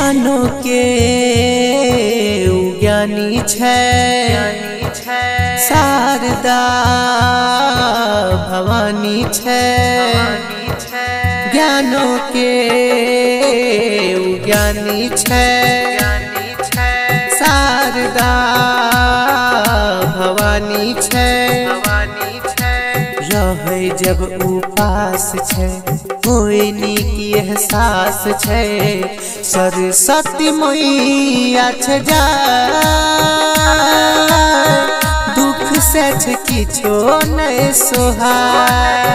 ज्ञानो के ज्ञानी छै शारदा भवानी छै। ज्ञानो के ज्ञानी छै शारदा भवानी छै। रहे जब उपास छै कोई नीक एहसास छै। सरस्वती मैया छै जा दुख से छै किछो नहीं सोहाय।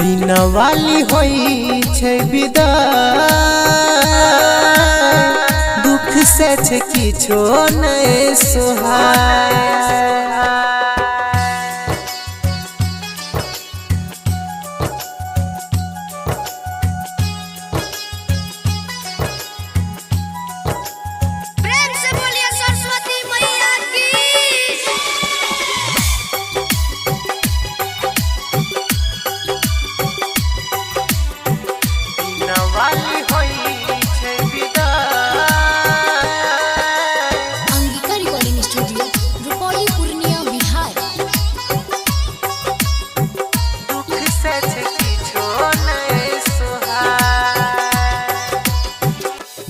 बिना वाली होई छै विदा दुख से छै किछो नहीं सोहाय।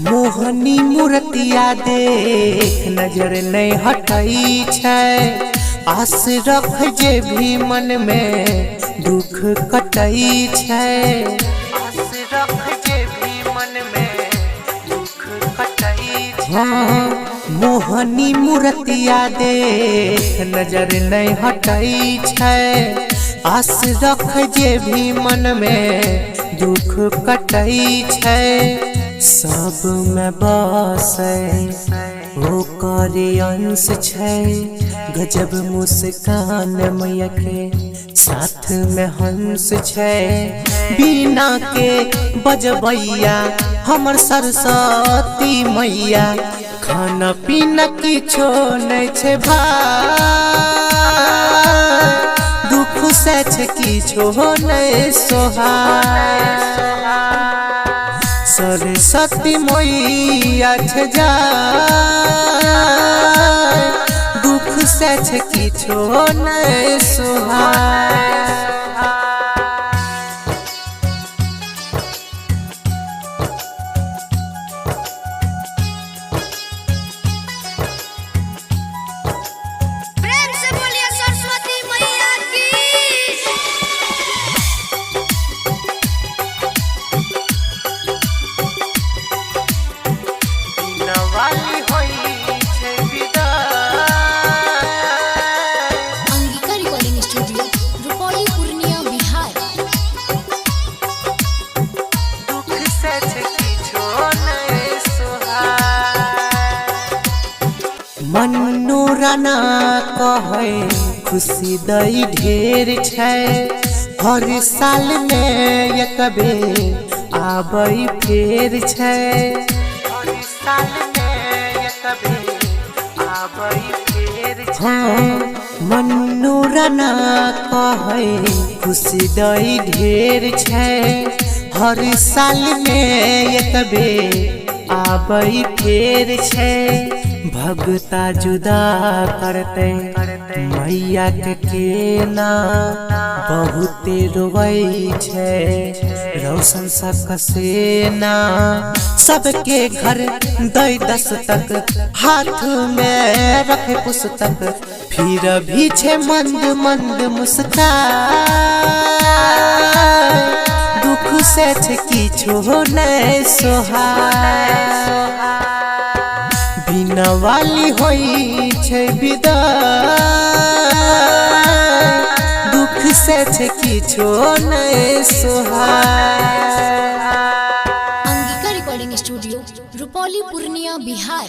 मोहनी मूर्तिया देख नजर नहीं हटई छै। आस रख जे भी मन में दुख कटई छै। आस रख जे भी मन में दुख कटई छै। मोहनी मूर्तिया देख नजर नहीं हटई छै। आस रख जे भी मन में दुख कटई छै। सब में बसे ओकर अंश छै। गजब मुस्कान मैया के साथ में हंस छै। बिना के बजबैया हमर सरस्वती मैया खाना पीना किछो नहीं छै भाई। दुख से छै किछो नहीं सोहाय। सरस्वती मैया छै जा दुख से छै किछो नहीं सोहाय। मन्नू राना कहे खुशी दई ढेर छै। हर साल में एक बेर आबई फेर छै। हर साल में एक बेर आबई फेर छै। मन्नू राना कहे खुशी दई ढेर छै। हर साल में एक बेर आबई फेर छै। भगता जुदा करते मैया के केना बहुते रोवई छै। रोशन सकसेना सबके घर दई दस्तक हाथ में रखे पुस्तक। फिर भी छे मंद मंद मुस्कान दुख से छे किछो नहीं सोहाय। बिना वाली होई छै विदा दुख से छै किछो नहीं सोहाय। Angika recording studio Rupauli Purnia Bihar.